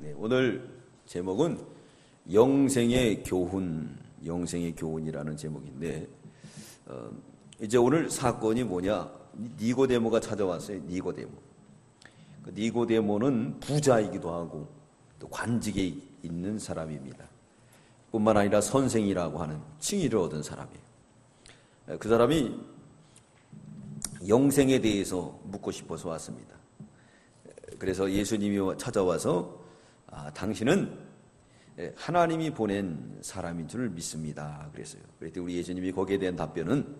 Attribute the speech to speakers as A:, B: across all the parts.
A: 네, 오늘 제목은 영생의 교훈, 영생의 교훈이라는 제목인데 이제 오늘 사건이 뭐냐? 니고데모가 찾아왔어요. 니고데모. 그 니고데모는 부자이기도 하고 또 관직에 있는 사람입니다. 뿐만 아니라 선생이라고 하는 칭의를 얻은 사람이에요. 그 사람이 영생에 대해서 묻고 싶어서 왔습니다. 그래서 예수님이 찾아와서 당신은 하나님이 보낸 사람인 줄 믿습니다. 그랬어요. 그랬더니 우리 예수님이 거기에 대한 답변은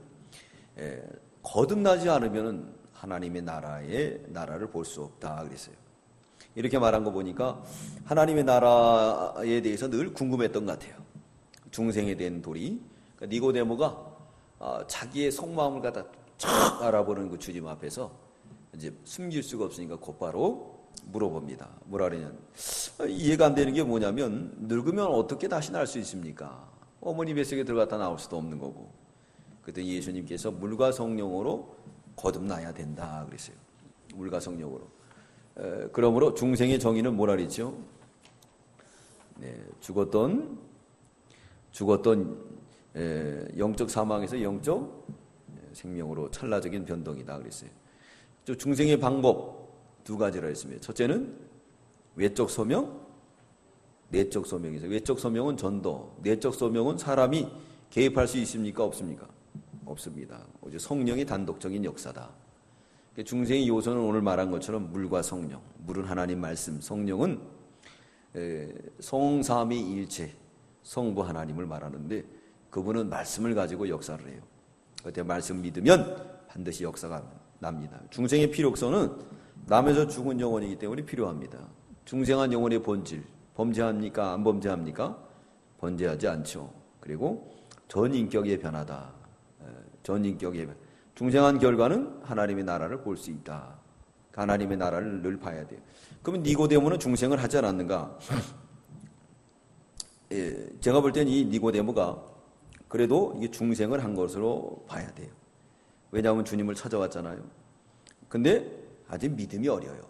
A: 거듭나지 않으면 하나님의 나라를 볼 수 없다 그랬어요. 이렇게 말한 거 보니까 하나님의 나라에 대해서 늘 궁금했던 것 같아요. 중생에 대한 도리. 그러니까 니고데모가 자기의 속마음을 갖다 쫙 알아보는 그 주님 앞에서 이제 숨길 수가 없으니까 곧바로 물어봅니다. 뭐라 그러냐면 이해가 안 되는 게 뭐냐면 늙으면 어떻게 다시 날 수 있습니까? 어머니 뱃속에 들어갔다 나올 수도 없는 거고. 그랬더니 예수님께서 물과 성령으로 거듭나야 된다 그랬어요. 물과 성령으로. 그러므로 중생의 정의는 뭐라 그랬죠? 네, 죽었던 영적 사망에서 영적 생명으로 찰나적인 변동이다 그랬어요. 중생의 방법 두 가지라 했습니다. 첫째는 외적 소명, 내적 소명이죠. 외적 소명은 전도, 내적 소명은 사람이 개입할 수 있습니까? 없습니까? 없습니다. 오직 성령의 단독적인 역사다. 중생의 요소는 오늘 말한 것처럼 물과 성령, 물은 하나님 말씀, 성령은 성삼위 일체, 성부 하나님을 말하는데 그분은 말씀을 가지고 역사를 해요. 그때 말씀 믿으면 반드시 역사가 납니다. 중생의 필요성은 남에서 죽은 영혼이기 때문에 필요합니다. 중생한 영혼의 본질, 범죄합니까? 안 범죄합니까? 범죄하지 않죠. 그리고 전인격의 변화다. 전인격의 변화. 중생한 결과는 하나님의 나라를 볼 수 있다. 하나님의 나라를 늘 봐야 돼요. 그러면 니고데모는 중생을 하지 않았는가? 제가 볼 때는 이 니고데모가 그래도 이게 중생을 한 것으로 봐야 돼요. 왜냐하면 주님을 찾아왔잖아요. 근데 아직 믿음이 어려요.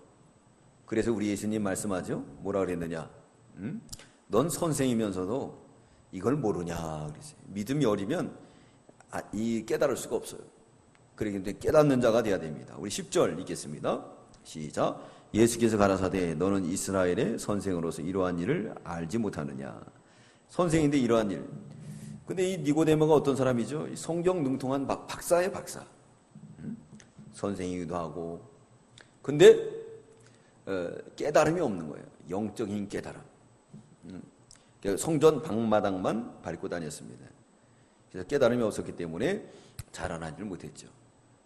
A: 그래서 우리 예수님 말씀하죠. 뭐라 그랬느냐? 넌 선생이면서도 이걸 모르냐 그랬어요. 믿음이 어리면 이 깨달을 수가 없어요. 그러기 깨닫는 자가 돼야 됩니다. 우리 10절 읽겠습니다. 시작. 예수께서 가라사대 너는 이스라엘의 선생으로서 이러한 일을 알지 못하느냐. 선생인데 이러한 일. 근데 이 니고데모가 어떤 사람이죠? 성경 능통한 박사예요, 박사. 선생이기도 하고. 근데 깨달음이 없는 거예요. 영적인 깨달음. 성전 방마당만 밟고 다녔습니다. 그래서 깨달음이 없었기 때문에 자라나지를 못했죠.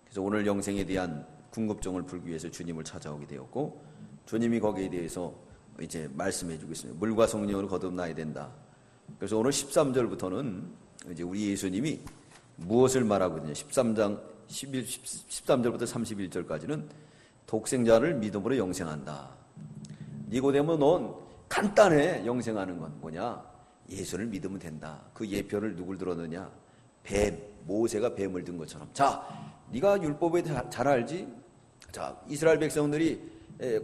A: 그래서 오늘 영생에 대한 궁금증을 풀기 위해서 주님을 찾아오게 되었고 주님이 거기에 대해서 이제 말씀해 주고 있습니다. 물과 성령으로 거듭나야 된다. 그래서 오늘 13절부터는 이제 우리 예수님이 무엇을 말하고 있느냐. 13절부터 31절까지는 독생자를 믿음으로 영생한다. 니고데모 넌 간단해. 영생하는 건 뭐냐? 예수를 믿으면 된다. 그 예표를 누굴 들었느냐? 뱀, 모세가 뱀을 든 것처럼. 자, 네가 율법에 잘 알지? 자, 이스라엘 백성들이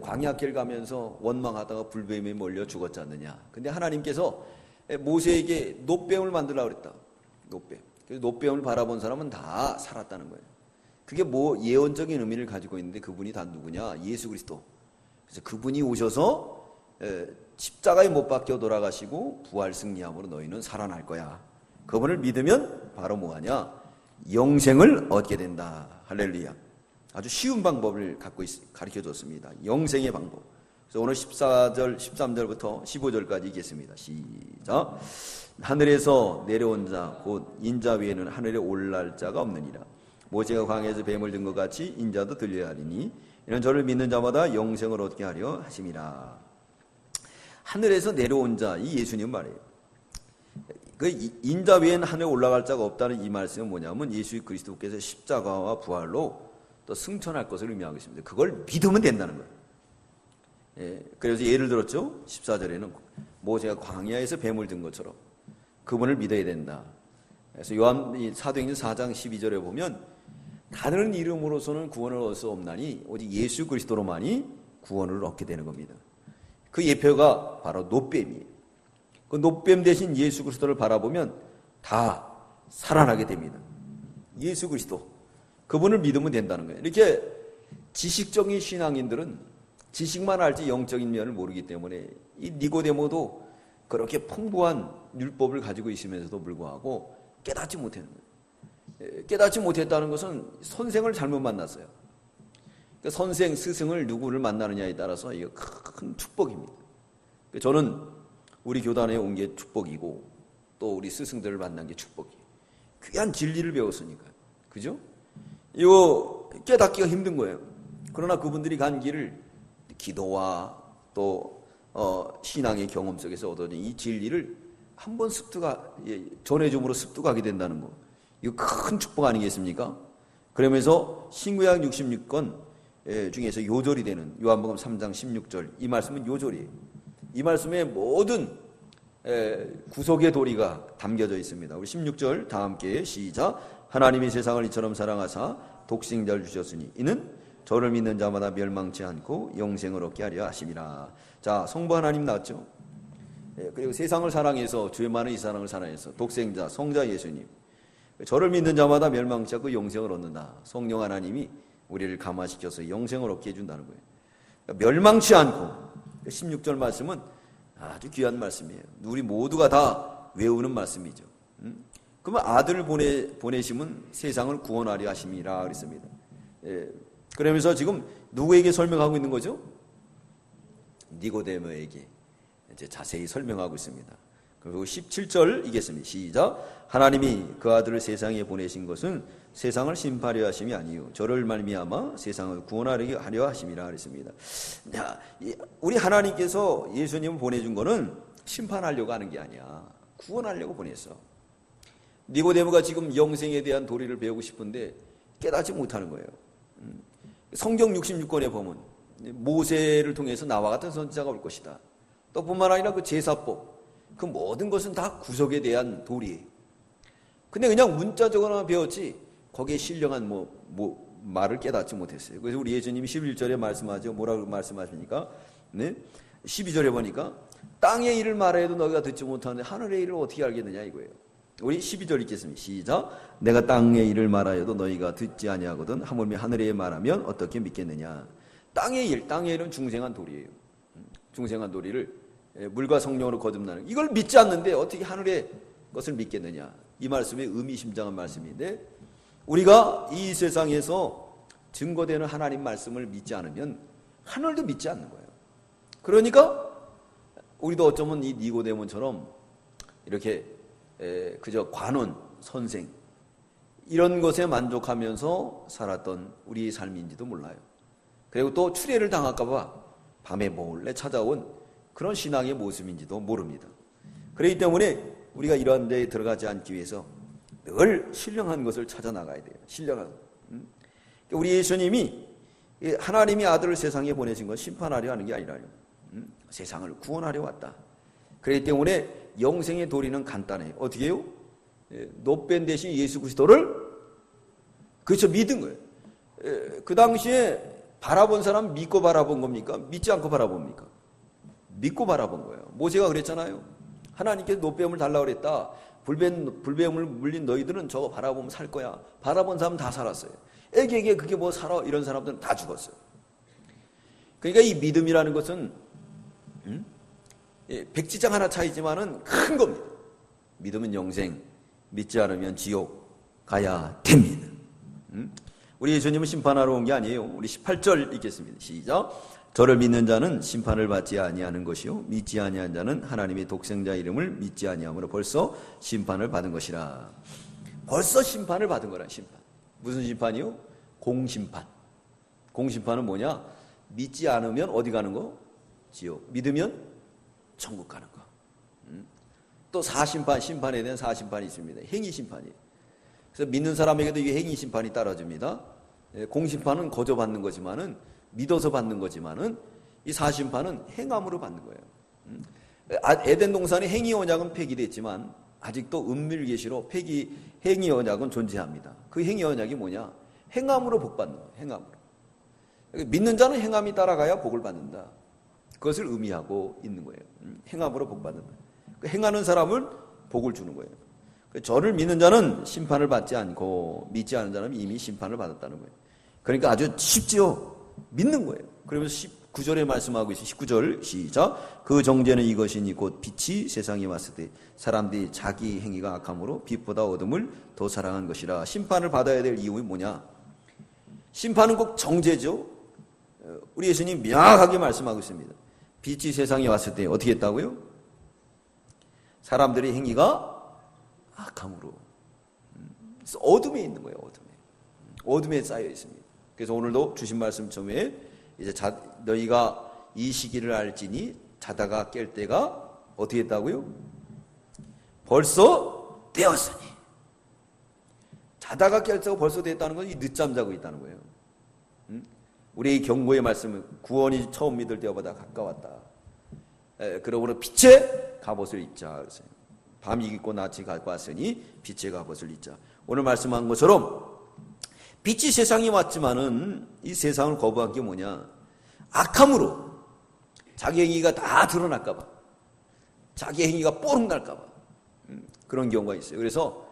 A: 광야길 가면서 원망하다가 불뱀에 몰려 죽었지 않느냐? 근데 하나님께서 모세에게 놋뱀을 만들라고 그랬다. 놋뱀. 그래서 놋뱀을 바라본 사람은 다 살았다는 거예요. 그게 뭐 예언적인 의미를 가지고 있는데 그분이 다 누구냐? 예수 그리스도. 그래서 그분이 오셔서 십자가에 못 박혀 돌아가시고 부활 승리함으로 너희는 살아날 거야. 그분을 믿으면 바로 뭐하냐? 영생을 얻게 된다. 할렐루야. 아주 쉬운 방법을 가르쳐 줬습니다. 영생의 방법. 그래서 오늘 14절, 13절부터 15절까지 읽겠습니다. 시작. 하늘에서 내려온 자, 곧 인자 외에는 하늘에 올라갈 자가 없느니라. 모세가 광야에서 뱀을 든 것 같이 인자도 들려야 하리니 이는 저를 믿는 자마다 영생을 얻게 하려 하심이라. 하늘에서 내려온 자, 이 예수님 말이에요. 그 인자 외에는 하늘에 올라갈 자가 없다는 이 말씀은 뭐냐면 예수 그리스도께서 십자가와 부활로 또 승천할 것을 의미하고 있습니다. 그걸 믿으면 된다는 거예요. 그래서 예를 들었죠. 14절에는 모세가 광야에서 뱀을 든 것처럼 그분을 믿어야 된다. 그래서 요한 사도행전 4장 12절에 보면 다른 이름으로서는 구원을 얻을 수 없나니 오직 예수 그리스도로만이 구원을 얻게 되는 겁니다. 그 예표가 바로 놋뱀이에요. 그 놋뱀 대신 예수 그리스도를 바라보면 다 살아나게 됩니다. 예수 그리스도, 그분을 믿으면 된다는 거예요. 이렇게 지식적인 신앙인들은 지식만 알지 영적인 면을 모르기 때문에 이 니고데모도 그렇게 풍부한 율법을 가지고 있으면서도 불구하고 깨닫지 못했는 거예요. 깨닫지 못했다는 것은 선생을 잘못 만났어요. 그러니까 선생, 스승을 누구를 만나느냐에 따라서 이게 큰 축복입니다. 저는 우리 교단에 온 게 축복이고 또 우리 스승들을 만난 게 축복이에요. 귀한 진리를 배웠으니까요. 그죠? 이거 깨닫기가 힘든 거예요. 그러나 그분들이 간 길을 기도와 또 신앙의 경험 속에서 얻어진 이 진리를 한번 전해줌으로 습득하게 된다는 거, 이거 큰 축복 아니겠습니까? 그러면서 신구약 66권 중에서 요절이 되는 요한복음 3장 16절, 이 말씀은 요절이에요. 이 말씀에 모든 구속의 도리가 담겨져 있습니다. 우리 16절 다 함께 시작. 하나님이 세상을 이처럼 사랑하사 독생자를 주셨으니 이는 저를 믿는 자마다 멸망치 않고 영생을 얻게 하려 하심이라. 자, 성부 하나님 나왔죠. 그리고 세상을 사랑해서, 죄 많은 이 세상을 사랑해서 독생자 성자 예수님, 저를 믿는 자마다 멸망치 않고 영생을 얻는다. 성령 하나님이 우리를 감화시켜서 영생을 얻게 해준다는 거예요. 그러니까 멸망치 않고, 16절 말씀은 아주 귀한 말씀이에요. 우리 모두가 다 외우는 말씀이죠. 그러면 아들을 보내심은 세상을 구원하려 하심이라 그랬습니다. 그러면서 지금 누구에게 설명하고 있는 거죠? 니고데모에게 이제 자세히 설명하고 있습니다. 그리고 17절 읽겠습니다. 시작. 하나님이 그 아들을 세상에 보내신 것은 세상을 심판하려 하심이 아니요 저를 말미암아 세상을 구원하려 하심이라 그랬습니다. 우리 하나님께서 예수님을 보내준 거는 심판하려고 하는 게 아니야. 구원하려고 보냈어. 니고데모가 지금 영생에 대한 도리를 배우고 싶은데 깨닫지 못하는 거예요. 성경 66권에 보면 모세를 통해서 나와 같은 선지자가 올 것이다. 또 뿐만 아니라 그 제사법, 그 모든 것은 다 구속에 대한 도리예요. 근데 그냥 문자적으로만 배웠지 거기에 신령한 말을 깨닫지 못했어요. 그래서 우리 예수님이 11절에 말씀하죠. 뭐라고 말씀하십니까? 네? 12절에 보니까 땅의 일을 말해도 너희가 듣지 못하는데 하늘의 일을 어떻게 알겠느냐 이거예요. 우리 12절 읽겠습니다. 시작. 내가 땅의 일을 말하여도 너희가 듣지 아니하거든 하물며 하늘의 일 말하면 어떻게 믿겠느냐. 땅의 일은 중생한 도리예요. 중생한 도리를 물과 성령으로 거듭나는, 이걸 믿지 않는데 어떻게 하늘의 것을 믿겠느냐. 이 말씀이 의미심장한 말씀인데, 우리가 이 세상에서 증거되는 하나님 말씀을 믿지 않으면 하늘도 믿지 않는 거예요. 그러니까 우리도 어쩌면 이 니고데모처럼 이렇게 그저 관원, 선생 이런 것에 만족하면서 살았던 우리의 삶인지도 몰라요. 그리고 또 추례를 당할까 봐 밤에 몰래 찾아온 그런 신앙의 모습인지도 모릅니다. 그렇기 때문에 우리가 이러한 데에 들어가지 않기 위해서 늘 신령한 것을 찾아 나가야 돼요. 신령한. 우리 예수님이 하나님이 아들을 세상에 보내신 건 심판하려 하는 게 아니라요. 세상을 구원하려 왔다. 그렇기 때문에 영생의 도리는 간단해요. 어떻게 해요? 놋뱀 대신 예수 그리스도를 그렇죠, 믿은 거예요. 그 당시에 바라본 사람 믿고 바라본 겁니까? 믿지 않고 바라봅니까? 믿고 바라본 거예요. 모세가 그랬잖아요. 하나님께서 놋뱀을 달라고 그랬다. 불뱀을 물린 너희들은 저거 바라보면 살 거야. 바라본 사람 다 살았어요. 애기에게 그게 뭐 살아? 이런 사람들은 다 죽었어요. 그러니까 이 믿음이라는 것은 백지장 하나 차이지만은 큰 겁니다. 믿으면 영생, 믿지 않으면 지옥 가야 됩니다. 우리 예수님은 심판하러 온 게 아니에요. 우리 18절 읽겠습니다. 시작. 저를 믿는 자는 심판을 받지 아니하는 것이요 믿지 아니한 자는 하나님의 독생자 이름을 믿지 아니함으로 벌써 심판을 받은 것이라. 벌써 심판을 받은 거라. 심판. 무슨 심판이요? 공심판. 공심판은 뭐냐? 믿지 않으면 어디 가는 거? 지옥. 믿으면 천국 가는 거. 또 사심판, 심판에 대한 사심판이 있습니다. 행위심판이에요. 그래서 믿는 사람에게도 이 행위심판이 따라집니다. 공심판은 거저 받는 거지만은, 믿어서 받는 거지만은, 이 사심판은 행함으로 받는 거예요. 에덴 동산의 행위 언약은 폐기됐지만 아직도 은밀 계시로 행위 언약은 존재합니다. 그 행위 언약이 뭐냐? 행함으로 복 받는 거예요. 행함으로. 믿는 자는 행함이 따라가야 복을 받는다. 그것을 의미하고 있는 거예요. 행함으로 복 받는다. 행하는 사람을 복을 주는 거예요. 저를 믿는 자는 심판을 받지 않고 믿지 않은 자는 이미 심판을 받았다는 거예요. 그러니까 아주 쉽지요. 믿는 거예요. 그러면서 19절에 말씀하고 있어요. 19절 시작. 그 정죄는 이것이니 곧 빛이 세상에 왔을 때 사람들이 자기 행위가 악함으로 빛보다 어둠을 더 사랑한 것이라. 심판을 받아야 될 이유는 뭐냐? 심판은 꼭 정죄죠. 우리 예수님 명확하게 말씀하고 있습니다. 빛이 세상에 왔을 때 어떻게 했다고요? 사람들의 행위가 악함으로. 그래서 어둠에 있는 거예요. 어둠에 쌓여 있습니다. 그래서 오늘도 주신 말씀 처음에 이제 너희가 이 시기를 알지니 자다가 깰 때가 어떻게 했다고요? 벌써 되었으니. 자다가 깰 때가 벌써 되었다는 건 늦잠 자고 있다는 거예요. 우리 경고의 말씀은 구원이 처음 믿을 때보다 가까웠다. 그러므로 빛의 갑옷을 입자. 그랬어요. 밤이 깊고 낮이 가까웠으니 빛의 갑옷을 입자. 오늘 말씀한 것처럼 빛이 세상에 왔지만은 이 세상을 거부한 게 뭐냐? 악함으로 자기 행위가 다 드러날까봐, 자기 행위가 뽀록 날까봐 그런 경우가 있어요. 그래서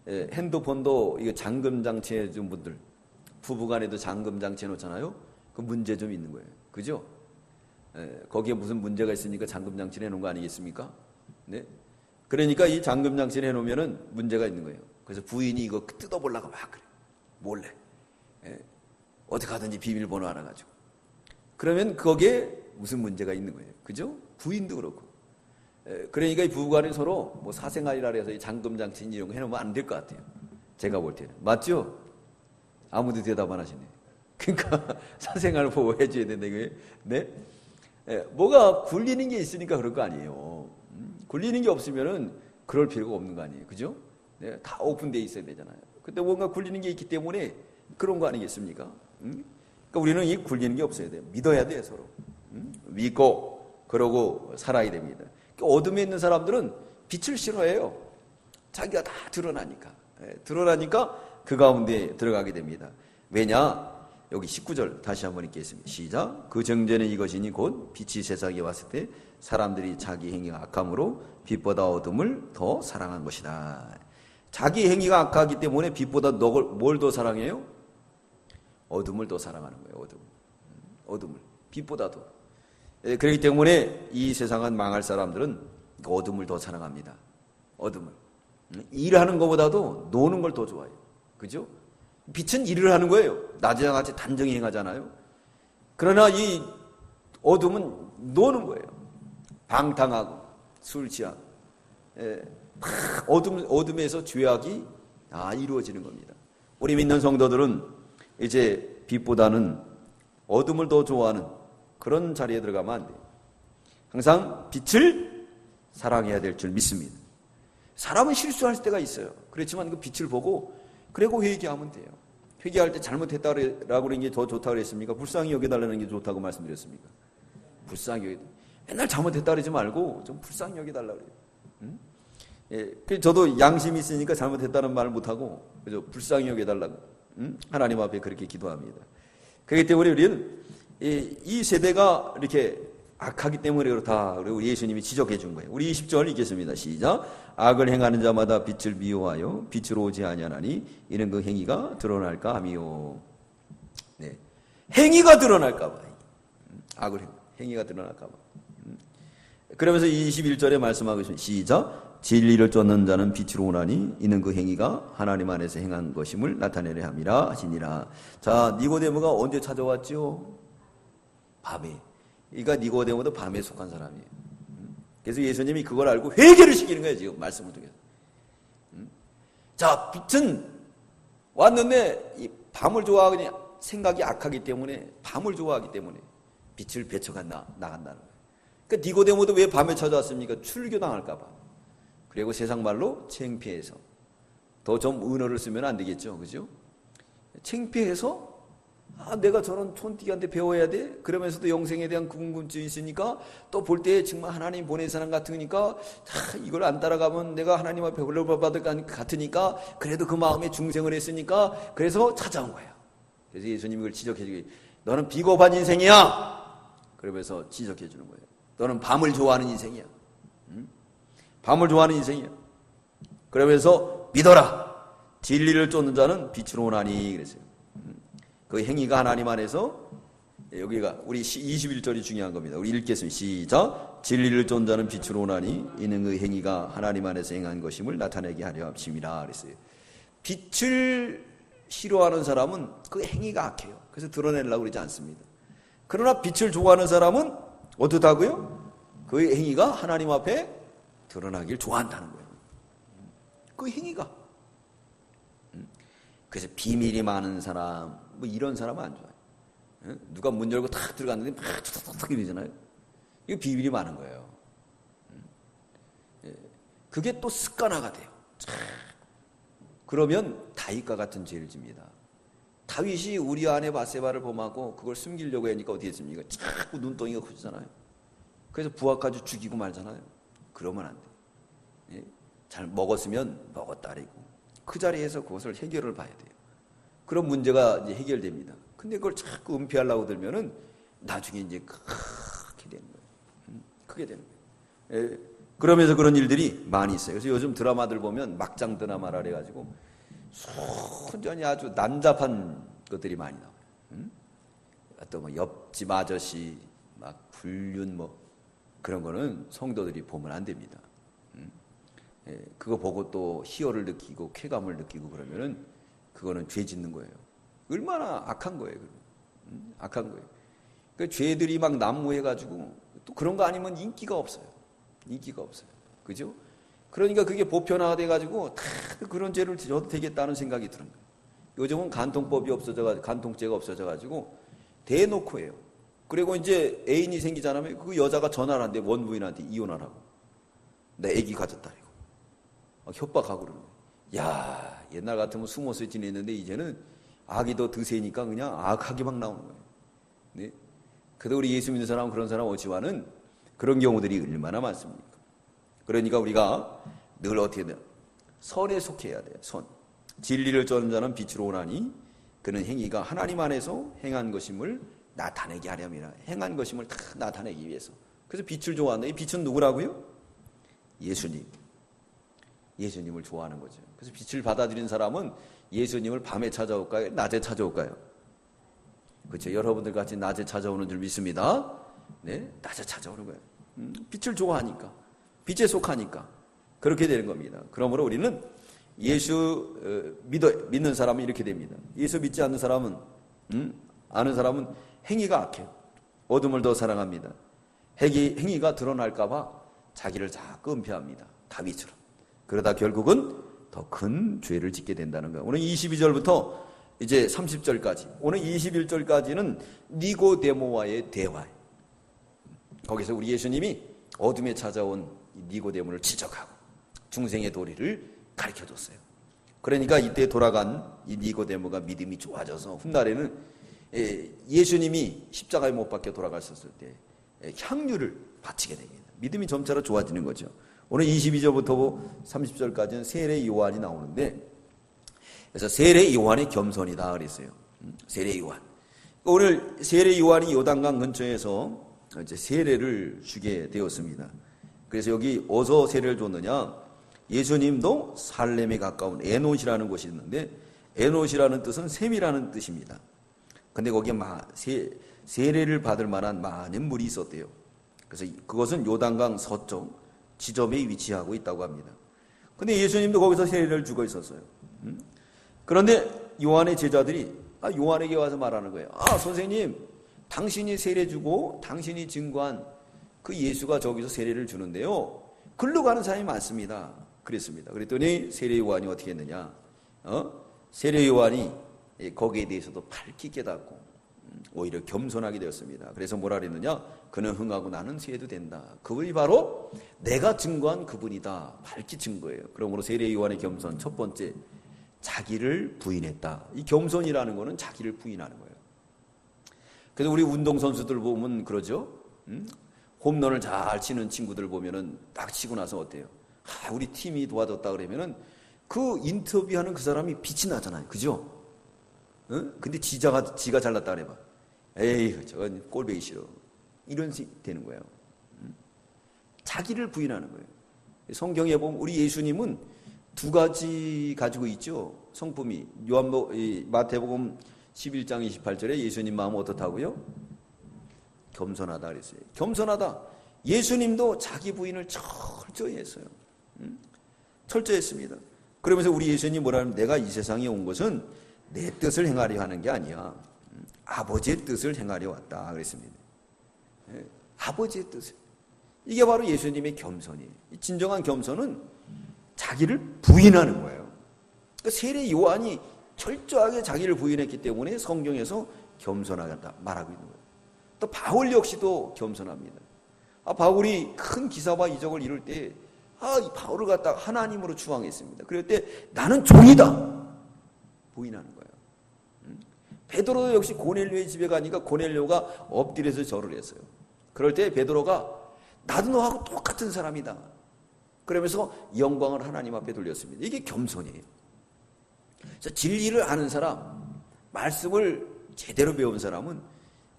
A: 핸드폰도 이거 잠금 장치 해준 분들, 부부간에도 잠금 장치 해놓잖아요. 그 문제 좀 있는 거예요. 그죠? 거기에 무슨 문제가 있으니까 잠금 장치를 해놓은 거 아니겠습니까? 네. 그러니까 이 잠금 장치를 해놓으면은 문제가 있는 거예요. 그래서 부인이 이거 뜯어보려고 막 그래. 몰래. 어떻게 하든지 비밀번호 알아가지고. 그러면 거기에 무슨 문제가 있는 거예요. 그죠? 부인도 그렇고. 그러니까 이 부부간에 서로 뭐 사생활이라 해서 이 잠금 장치 이런 거 해놓으면 안 될 것 같아요. 제가 볼 때는. 맞죠? 아무도 대답 안 하시네. 그러니까 사생활 보호해줘야 된다 이거예요. 네? 뭐가 굴리는 게 있으니까 그럴 거 아니에요. 굴리는 게 없으면은 그럴 필요가 없는 거 아니에요. 그죠? 네, 다 오픈되어 있어야 되잖아요. 근데 뭔가 굴리는 게 있기 때문에 그런 거 아니겠습니까? 그러니까 우리는 이 굴리는 게 없어야 돼요. 믿어야 돼요, 서로. 믿고 그러고 살아야 됩니다. 어둠에 있는 사람들은 빛을 싫어해요. 자기가 다 드러나니까. 드러나니까 그 가운데 들어가게 됩니다. 왜냐? 여기 19절 다시 한번 읽겠습니다. 시작. 그 정죄는 이것이니 곧 빛이 세상에 왔을 때 사람들이 자기 행위가 악함으로 빛보다 어둠을 더 사랑한 것이다. 자기 행위가 악하기 때문에 빛보다 뭘 더 사랑해요? 어둠을 더 사랑하는 거예요. 어둠을. 빛보다도. 그렇기 때문에 이 세상은 망할 사람들은 어둠을 더 사랑합니다. 어둠을. 일하는 것보다도 노는 걸 더 좋아해요. 그죠? 빛은 일을 하는 거예요. 낮이와 같이 단정히 행하잖아요. 그러나 이 어둠은 노는 거예요. 방탕하고 술 취하고. 어둠에서 죄악이 이루어지는 겁니다. 우리 믿는 성도들은 이제 빛보다는 어둠을 더 좋아하는 그런 자리에 들어가면 안 돼요. 항상 빛을 사랑해야 될 줄 믿습니다. 사람은 실수할 때가 있어요. 그렇지만 그 빛을 보고 그리고 회개하면 돼요. 회개할 때 잘못했다라고 그런 게 더 좋다고 그랬습니까? 불쌍히 여겨달라는 게 좋다고 말씀드렸습니까? 불쌍히 여겨달라. 맨날 잘못했다 그러지 말고 좀 불쌍히 여겨달라고 그래요. 저도 양심이 있으니까 잘못했다는 말을 못하고 그죠? 불쌍히 여겨달라고 하나님 앞에 그렇게 기도합니다. 그렇기 때문에 우리는 이 세대가 이렇게 악하기 때문에 그렇다. 그리고 예수님이 지적해 준 거예요. 우리 20절 읽겠습니다. 시작. 악을 행하는 자마다 빛을 미워하여 빛으로 오지 아니하나니 이는 그 행위가 드러날까 함이요. 네. 행위가 드러날까 봐. 행위가 드러날까 봐. 그러면서 21절에 말씀하고 있습니다. 시작. 진리를 쫓는 자는 빛으로 오나니 이는 그 행위가 하나님 안에서 행한 것임을 나타내려 함이라 하시니라. 자, 니고데모가 언제 찾아왔죠? 밤에. 그러니까 니고데모도 밤에 속한 사람이에요. 그래서 예수님이 그걸 알고 회개를 시키는 거예요. 지금 말씀을 통해서. 자, 빛은 왔는데 이 밤을 좋아하니 생각이 악하기 때문에 밤을 좋아하기 때문에 빛을 배척한 나간다는 거예요. 그러니까 니고데모도 왜 밤에 찾아왔습니까? 출교당할까 봐. 그리고 세상 말로 창피해서. 더 좀 은어를 쓰면 안 되겠죠. 그죠? 창피해서 내가 저런 촌띠기한테 배워야 돼? 그러면서도 영생에 대한 궁금증이 있으니까 또 볼 때 정말 하나님 보낸 사람 같으니까 이걸 안 따라가면 내가 하나님 앞에 벌을 받을 것 같으니까 그래도 그 마음에 중생을 했으니까 그래서 찾아온 거야. 그래서 예수님이 그걸 지적해 주기 너는 비겁한 인생이야. 그러면서 지적해 주는 거예요. 너는 밤을 좋아하는 인생이야. 밤을 좋아하는 인생이야. 그러면서 믿어라. 진리를 쫓는 자는 빛으로 오나니 그랬어요. 그 행위가 하나님 안에서, 여기가 우리 21절이 중요한 겁니다. 우리 읽겠습니다. 시작. 진리를 쫓는 자는 빛으로 오나니 이는 그 행위가 하나님 안에서 행한 것임을 나타내게 하려 합심이라 그랬어요. 빛을 싫어하는 사람은 그 행위가 악해요. 그래서 드러내려고 그러지 않습니다. 그러나 빛을 좋아하는 사람은 어떻다고요? 그 행위가 하나님 앞에 드러나길 좋아한다는 거예요. 그 행위가. 그래서 비밀이 많은 사람, 뭐 이런 사람은 안 좋아요. 누가 문 열고 탁 들어갔는데 막 툭툭툭 이러잖아요. 이거 비밀이 많은 거예요. 그게 또 습관화가 돼요. 그러면 다윗과 같은 죄를 집니다. 다윗이 우리 아내 바세바를 범하고 그걸 숨기려고 하니까 어떻게 했습니까? 자꾸 눈덩이가 커지잖아요. 그래서 부하까지 죽이고 말잖아요. 그러면 안 돼. 잘 먹었으면 먹었다 그러고 그 자리에서 그것을 해결을 봐야 돼요. 그런 문제가 이제 해결됩니다. 근데 그걸 자꾸 은폐하려고 들면은 나중에 이제 크게 되는 거예요. 크게 되는 거예요. 그러면서 그런 일들이 많이 있어요. 그래서 요즘 드라마들 보면 막장 드라마라 그래가지고 순전히 아주 난잡한 것들이 많이 나와요. 또 뭐 옆집 아저씨 막 불륜 뭐 그런 거는 성도들이 보면 안 됩니다. 그거 보고 또 희열을 느끼고 쾌감을 느끼고 그러면은 그거는 죄 짓는 거예요. 얼마나 악한 거예요. 악한 거예요. 그 죄들이 막 난무해가지고 또 그런 거 아니면 인기가 없어요. 인기가 없어요. 그죠? 그러니까 그게 보편화돼가지고 다 그런 죄를 져도 되겠다는 생각이 드는 거예요. 요즘은 간통법이 없어져가지고, 간통죄가 없어져가지고 대놓고 해요. 그리고 이제 애인이 생기잖아요. 그 여자가 전화를 한대, 원부인한테 이혼하라고. 내 애기 가졌다. 협박하고 그러는 거예요. 야, 옛날 같으면 숨어서 지냈는데 이제는 악이 더 드세니까 그냥 악하게 막 나오는 거예요. 네? 그래도 우리 예수 믿는 사람은 그런 사람 없지만은 그런 경우들이 얼마나 많습니까? 그러니까 우리가 늘 어떻게 돼요? 선에 속해야 돼요. 선. 진리를 쫓는 자는 빛으로 오나니 그는 행위가 하나님 안에서 행한 것임을 나타내게 하려면 행한 것임을 다 나타내기 위해서. 그래서 빛을 좋아한다. 이 빛은 누구라고요? 예수님. 예수님을 좋아하는 거죠. 그래서 빛을 받아들인 사람은 예수님을 밤에 찾아올까요? 낮에 찾아올까요? 그렇죠. 여러분들 같이 낮에 찾아오는 줄 믿습니다. 네, 낮에 찾아오는 거예요. 빛을 좋아하니까, 빛에 속하니까 그렇게 되는 겁니다. 그러므로 우리는 예수 믿는 사람은 이렇게 됩니다. 예수 믿지 않는 사람은 아는 사람은 행위가 악해요. 어둠을 더 사랑합니다. 행위가 드러날까 봐 자기를 자꾸 은폐합니다. 다윗처럼. 그러다 결국은 더 큰 죄를 짓게 된다는 거예요. 오늘 22절부터 이제 30절까지, 오늘 21절까지는 니고데모와의 대화예요. 거기서 우리 예수님이 어둠에 찾아온 니고데모를 지적하고 중생의 도리를 가르쳐줬어요. 그러니까 이때 돌아간 이 니고데모가 믿음이 좋아져서 훗날에는 예수님이 십자가에 못 박혀 돌아가셨을 때 향유를 바치게 됩니다. 믿음이 점차로 좋아지는 거죠. 오늘 22절부터 30절까지는 세례 요한이 나오는데, 그래서 세례 요한의 겸손이다 그랬어요. 세례 요한. 오늘 세례 요한이 요단강 근처에서 이제 세례를 주게 되었습니다. 그래서 여기 어디서 세례를 줬느냐? 예수님도 살렘에 가까운 에노시라는 곳이 있는데, 에노시라는 뜻은 샘이라는 뜻입니다. 근데 거기에 세례를 받을 만한 많은 물이 있었대요. 그래서 그것은 요단강 서쪽 지점에 위치하고 있다고 합니다. 근데 예수님도 거기서 세례를 주고 있었어요. 그런데 요한의 제자들이 요한에게 와서 말하는 거예요. 선생님, 당신이 세례 주고 당신이 증거한 그 예수가 저기서 세례를 주는데요, 글로 가는 사람이 많습니다. 그랬습니다. 그랬더니 세례 요한이 어떻게 했느냐? 세례 요한이 거기에 대해서도 밝히 깨닫고 오히려 겸손하게 되었습니다. 그래서 뭐라 그랬느냐? 그는 흥하고 나는 세해도 된다. 그분이 바로 내가 증거한 그분이다. 밝히 증거해요. 그러므로 세례 요한의 겸손 첫 번째, 자기를 부인했다. 이 겸손이라는 거는 자기를 부인하는 거예요. 그래서 우리 운동선수들 보면 그러죠. 홈런을 잘 치는 친구들 보면은 딱 치고 나서 어때요? 우리 팀이 도와줬다 그러면은 그 인터뷰하는 그 사람이 빛이 나잖아요. 그죠? 근데 지가 잘났다 그래봐. 에이, 저건 꼴보기 싫어. 이런 식이 되는 거예요. 자기를 부인하는 거예요. 성경에 보면 우리 예수님은 두 가지 가지고 있죠. 성품이. 마태복음 11장 28절에 예수님 마음은 어떻다고요? 겸손하다 그랬어요. 겸손하다. 예수님도 자기 부인을 철저히 했어요. 철저히 했습니다. 그러면서 우리 예수님이 뭐라 하면 내가 이 세상에 온 것은 내 뜻을 행하려 하는 게 아니야. 아버지의 뜻을 행하려 왔다 그랬습니다. 아버지의 뜻을. 이게 바로 예수님의 겸손이에요. 진정한 겸손은 자기를 부인하는 거예요. 그러니까 세례 요한이 철저하게 자기를 부인했기 때문에 성경에서 겸손하다 말하고 있는 거예요. 또 바울 역시도 겸손합니다. 바울이 큰 기사와 이적을 이룰 때 이 바울을 갖다가 하나님으로 추앙했습니다. 그럴 때 나는 종이다 부인하는 거예요. 베드로도 역시 고넬료의 집에 가니까 고넬료가 엎드려서 절을 했어요. 그럴 때 베드로가 나도 너하고 똑같은 사람이다. 그러면서 영광을 하나님 앞에 돌렸습니다. 이게 겸손이에요. 그래서 진리를 아는 사람, 말씀을 제대로 배운 사람은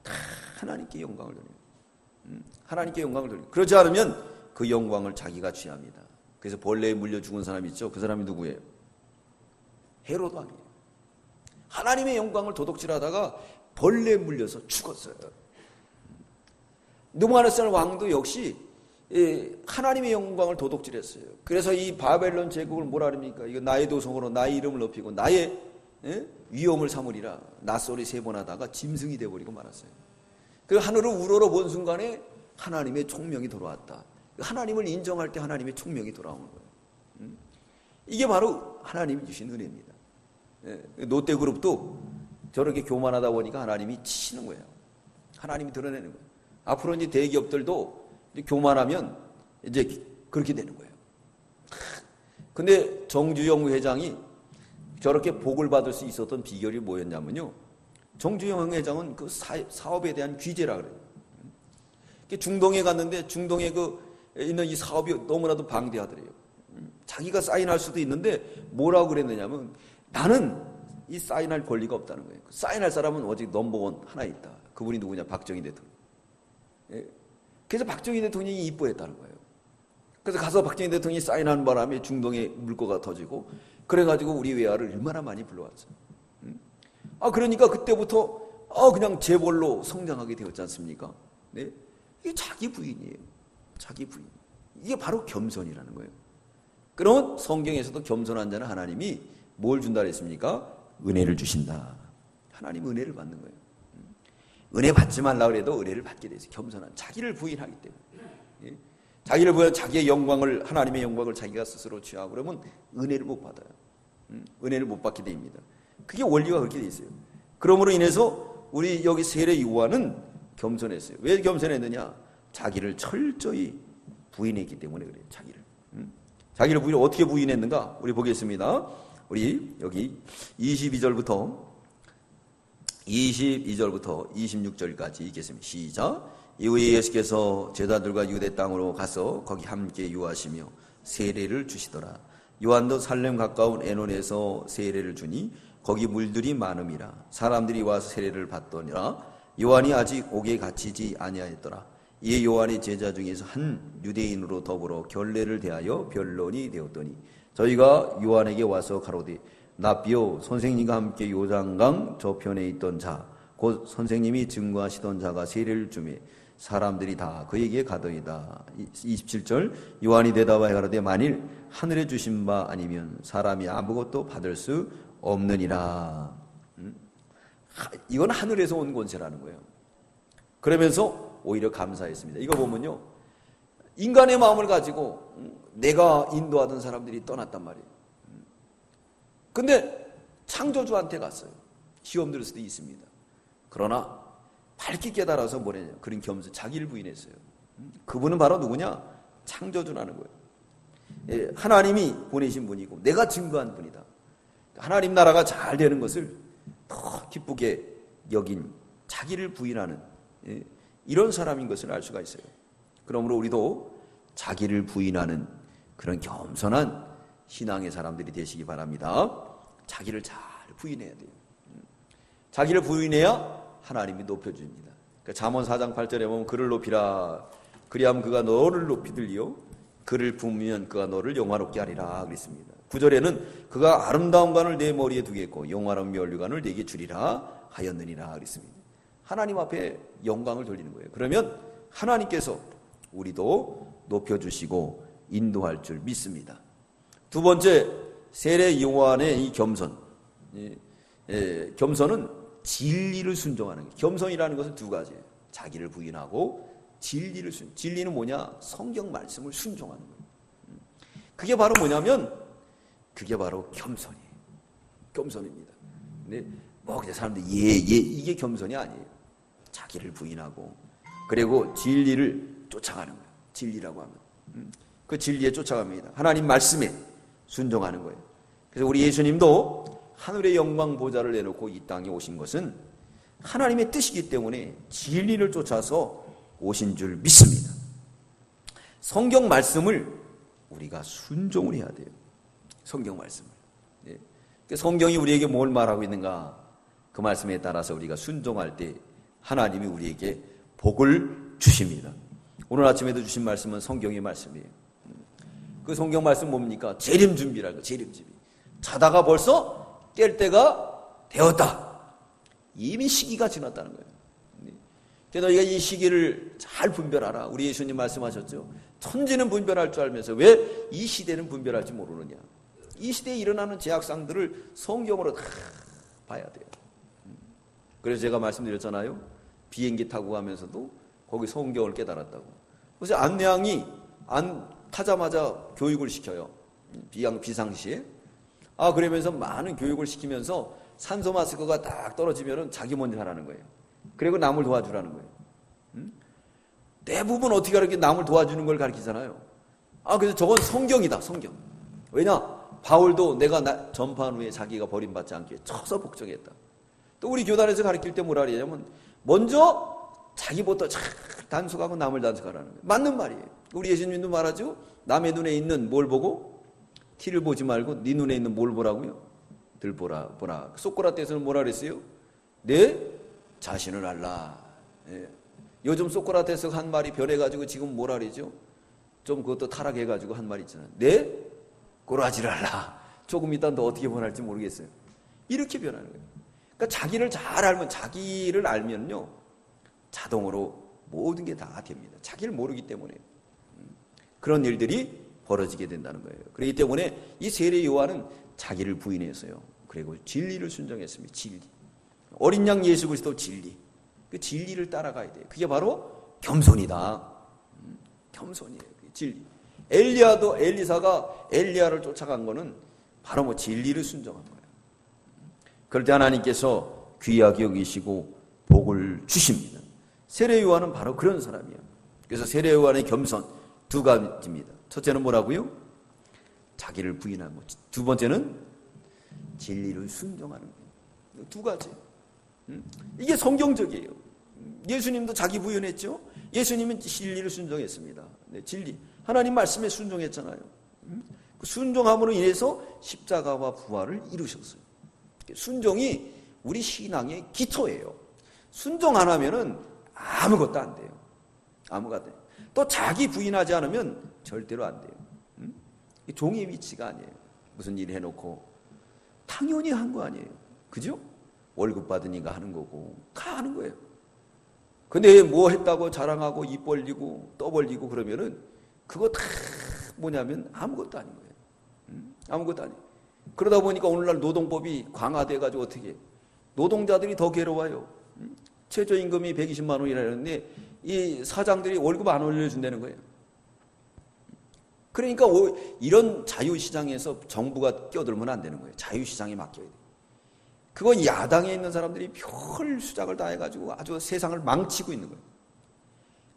A: 다 하나님께 영광을 돌려요. 하나님께 영광을 돌려요. 그렇지 않으면 그 영광을 자기가 취합니다. 그래서 벌레에 물려 죽은 사람 있죠? 그 사람이 누구예요? 헤롯 왕이에요. 하나님의 영광을 도둑질하다가 벌레에 물려서 죽었어요. 느부갓네살 왕도 역시 하나님의 영광을 도둑질했어요. 그래서 이 바벨론 제국을 뭐라 합니까? 이거 나의 도성으로 나의 이름을 높이고 나의 위엄을 삼으리라. 낯소리 세 번 하다가 짐승이 되어버리고 말았어요. 그 하늘을 우러러 본 순간에 하나님의 총명이 돌아왔다. 하나님을 인정할 때 하나님의 총명이 돌아오는 거예요. 이게 바로 하나님이 주신 은혜입니다. 롯데그룹도 저렇게 교만하다 보니까 하나님이 치시는 거예요. 하나님이 드러내는 거예요. 앞으로 이제 대기업들도 교만하면 이제 그렇게 되는 거예요. 근데 정주영 회장이 저렇게 복을 받을 수 있었던 비결이 뭐였냐면요. 정주영 회장은 그 사업에 대한 귀재라 그래요. 중동에 갔는데 중동에 있는 이 사업이 너무나도 방대하더래요. 자기가 사인할 수도 있는데 뭐라고 그랬느냐면 나는 이 사인할 권리가 없다는 거예요. 사인할 사람은 오직 넘버원 하나 있다. 그분이 누구냐? 박정희 대통령. 그래서 박정희 대통령이 이뻐했다는 거예요. 그래서 가서 박정희 대통령이 사인하는 바람에 중동에 물꼬가 터지고 그래가지고 우리 외화를 얼마나 많이 불러왔어요. 그러니까 그때부터 그냥 재벌로 성장하게 되었지 않습니까? 네? 이게 자기 부인이에요. 자기 부인. 이게 바로 겸손이라는 거예요. 그러면 성경에서도 겸손한 자는 하나님이 뭘 준다 그랬습니까? 은혜를 주신다. 하나님 은혜를 받는 거예요. 은혜 받지 말라 그래도 은혜를 받게 돼서 겸손한 자기를 부인하기 때문에 자기를 부인 자기의 영광을 하나님의 영광을 자기가 스스로 취하고 그러면 은혜를 못 받아요. 은혜를 못 받게 됩니다. 그게 원리가 그렇게 돼 있어요. 그러므로 인해서 우리 여기 세례 요한은 겸손했어요. 왜 겸손했느냐? 자기를 철저히 부인했기 때문에 그래요. 자기를 어떻게 부인했는가? 우리 보겠습니다. 우리 여기 22절부터 26절까지 읽겠습니다. 시작. 이후에 예수께서 제자들과 유대 땅으로 가서 거기 함께 유하시며 세례를 주시더라. 요한도 살렘 가까운 에논에서 세례를 주니 거기 물들이 많음이라. 사람들이 와서 세례를 받더니라. 요한이 아직 옥에 갇히지 아니하였더라. 이에 요한의 제자 중에서 한 유대인으로 더불어 결례를 대하여 변론이 되었더니 저희가 요한에게 와서 가로되 납비오 선생님과 함께 요단강 저편에 있던 자 곧 선생님이 증거하시던 자가 세례를 주매 사람들이 다 그에게 가더이다. 27절 요한이 대답하여 가로되 만일 하늘에 주신 바 아니면 사람이 아무것도 받을 수 없느니라. 이건 하늘에서 온 권세라는 거예요. 그러면서 오히려 감사했습니다. 이거 보면요. 인간의 마음을 가지고 내가 인도하던 사람들이 떠났단 말이에요. 근데 창조주한테 갔어요. 시험 들을 수도 있습니다. 그러나 밝게 깨달아서 뭐냐냐. 그런 겸손, 자기를 부인했어요. 그분은 바로 누구냐? 창조주라는 거예요. 하나님이 보내신 분이고 내가 증거한 분이다. 하나님 나라가 잘 되는 것을 더 기쁘게 여긴 자기를 부인하는 이런 사람인 것을 알 수가 있어요. 그러므로 우리도 자기를 부인하는 그런 겸손한 신앙의 사람들이 되시기 바랍니다. 자기를 잘 부인해야 돼요. 자기를 부인해야 하나님이 높여줍니다. 잠언 4장 8절에 보면 그를 높이라 그리하면 그가 너를 높이 들리요 그를 부으면 그가 너를 영화롭게 하리라 그랬습니다. 9절에는 그가 아름다운 관을 내 머리에 두겠고 영화로운 면류관을 내게 주리라 하였느니라 그랬습니다. 하나님 앞에 영광을 돌리는 거예요. 그러면 하나님께서 우리도 높여주시고 인도할 줄 믿습니다. 두 번째, 세례 요한의 이 겸손. 겸손은 진리를 순종하는 거예요. 겸손이라는 것은 두 가지예요. 자기를 부인하고 진리는 뭐냐? 성경 말씀을 순종하는 거예요. 그게 바로 뭐냐면 그게 바로 겸손이에요. 겸손입니다. 근데 그냥 사람들이 이게 겸손이 아니에요. 자기를 부인하고 그리고 진리를 쫓아가는 거예요. 진리라고 하면 그 진리에 쫓아갑니다. 하나님 말씀에 순종하는 거예요. 그래서 우리 예수님도 하늘의 영광 보좌를 내놓고 이 땅에 오신 것은 하나님의 뜻이기 때문에 진리를 쫓아서 오신 줄 믿습니다. 성경 말씀을 우리가 순종을 해야 돼요. 성경 말씀을. 성경이 우리에게 뭘 말하고 있는가? 그 말씀에 따라서 우리가 순종할 때 하나님이 우리에게 복을 주십니다. 오늘 아침에도 주신 말씀은 성경의 말씀이에요. 그 성경 말씀 뭡니까? 재림 준비라고. 재림 준비. 자다가 벌써 깰 때가 되었다. 이미 시기가 지났다는 거예요. 그래서 너희가 이 시기를 잘 분별하라. 우리 예수님 말씀하셨죠. 천지는 분별할 줄 알면서 왜 이 시대는 분별할지 모르느냐. 이 시대에 일어나는 제약상들을 성경으로 다 봐야 돼요. 그래서 제가 말씀드렸잖아요. 비행기 타고 가면서도 거기 성경을 깨달았다고. 그래서 안내양이 타자마자 교육을 시켜요. 비상시에. 그러면서 많은 교육을 시키면서 산소 마스크가 딱 떨어지면은 자기 먼저 하라는 거예요. 그리고 남을 도와주라는 거예요. 대부분 어떻게 그렇게 남을 도와주는 걸 가르치잖아요. 그래서 저건 성경이다, 성경. 왜냐? 바울도 내가 전파한 후에 자기가 버림받지 않게 쳐서 복종했다. 또 우리 교단에서 가르칠 때 뭐라 그러냐면 먼저 자기부터 잘 단속하고 남을 단속하라는 거예요. 맞는 말이에요. 우리 예수님도 말하죠. 남의 눈에 있는 뭘 보고 티를 보지 말고 네 눈에 있는 뭘 보라고요? 들 보라. 소크라테스는 뭐라 그랬어요? 내 자신을 알라. 요즘 소크라테스가 한 말이 변해가지고 지금 뭐라 그러죠? 좀 그것도 타락해가지고 한 말 있잖아요. 내 꼬라지를 알라. 조금 이따 너 어떻게 변할지 모르겠어요. 이렇게 변하는 거예요. 그러니까 자기를 알면요 자동으로 모든 게 다 됩니다. 자기를 모르기 때문에 그런 일들이 벌어지게 된다는 거예요. 그렇기 때문에 이 세례 요한은 자기를 부인했어요. 그리고 진리를 순종했습니다. 진리. 어린 양 예수 그리스도 진리. 그 진리를 따라가야 돼요. 그게 바로 겸손이다. 겸손이에요. 진리. 엘리사가 엘리야를 쫓아간 거는 바로 진리를 순종한 거예요. 그럴 때 하나님께서 귀하게 여기시고 복을 주십니다. 세례 요한은 바로 그런 사람이에요. 그래서 세례 요한의 겸손 두 가지입니다. 첫째는 뭐라고요? 자기를 부인하는 것. 두 번째는 진리를 순종하는 것. 두 가지. 이게 성경적이에요. 예수님도 자기 부인했죠. 예수님은 진리를 순종했습니다. 진리. 하나님 말씀에 순종했잖아요. 그 순종함으로 인해서 십자가와 부활을 이루셨어요. 순종이 우리 신앙의 기초예요. 순종 안 하면은 아무것도 안 돼요. 아무것도 안 돼요. 또 자기 부인하지 않으면 절대로 안 돼요. 종의 위치가 아니에요. 무슨 일 해놓고 당연히 한 거 아니에요. 그죠? 월급 받으니까 하는 거고 다 하는 거예요. 근데 뭐 했다고 자랑하고 입 벌리고 떠 벌리고 그러면은 그거 다 뭐냐면 아무것도 아닌 거예요. 아무것도 아니에요. 그러다 보니까 오늘날 노동법이 강화돼가지고 어떻게 노동자들이 더 괴로워요. 최저임금이 120만 원이라는데 이 사장들이 월급 안 올려준다는 거예요. 그러니까 이런 자유시장에서 정부가 끼어들면 안 되는 거예요. 자유시장에 맡겨야 돼요. 그건 야당에 있는 사람들이 별 수작을 다 해가지고 아주 세상을 망치고 있는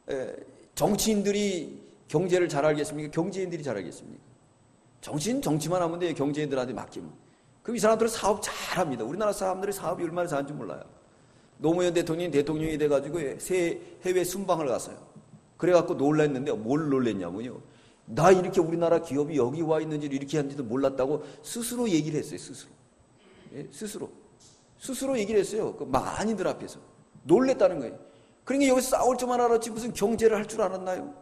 A: 거예요. 정치인들이 경제를 잘 알겠습니까? 경제인들이 잘 알겠습니까? 정치만 하면 돼요. 경제인들한테 맡기면. 그럼 이 사람들은 사업 잘합니다. 우리나라 사람들이 사업이 얼마나 잘하는지 몰라요. 노무현 대통령이 돼가지고 해외 순방을 갔어요. 그래갖고 놀랐는데 뭘 놀랬냐면요. 나 이렇게 우리나라 기업이 여기 와 있는지를 이렇게 하는지도 몰랐다고 스스로 얘기를 했어요. 스스로 얘기를 했어요. 그 많이들 앞에서 놀랬다는 거예요. 그러니까 여기서 싸울 줄만 알았지 무슨 경제를 할 줄 알았나요?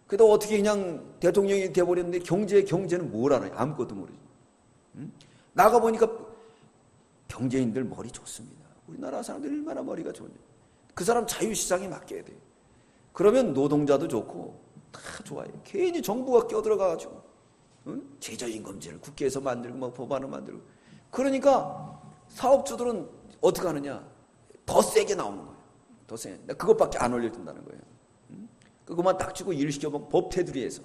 A: 그래도 어떻게 그냥 대통령이 돼버렸는데 경제는 뭘 알아요? 아무것도 모르죠. 나가보니까 경제인들 머리 좋습니다. 우리나라 사람들 얼마나 머리가 좋냐. 그 사람 자유시장에 맡겨야 돼요. 그러면 노동자도 좋고 다 좋아요. 괜히 정부가 껴들어가가지고 최저임금제를 국회에서 만들고 막 법안을 만들고 그러니까 사업주들은 어떻게 하느냐 더 세게 나오는 거예요. 더 세게. 그것밖에 안 올려준다는 거예요. 그것만 딱 주고 일 시켜먹고 법 테두리에서.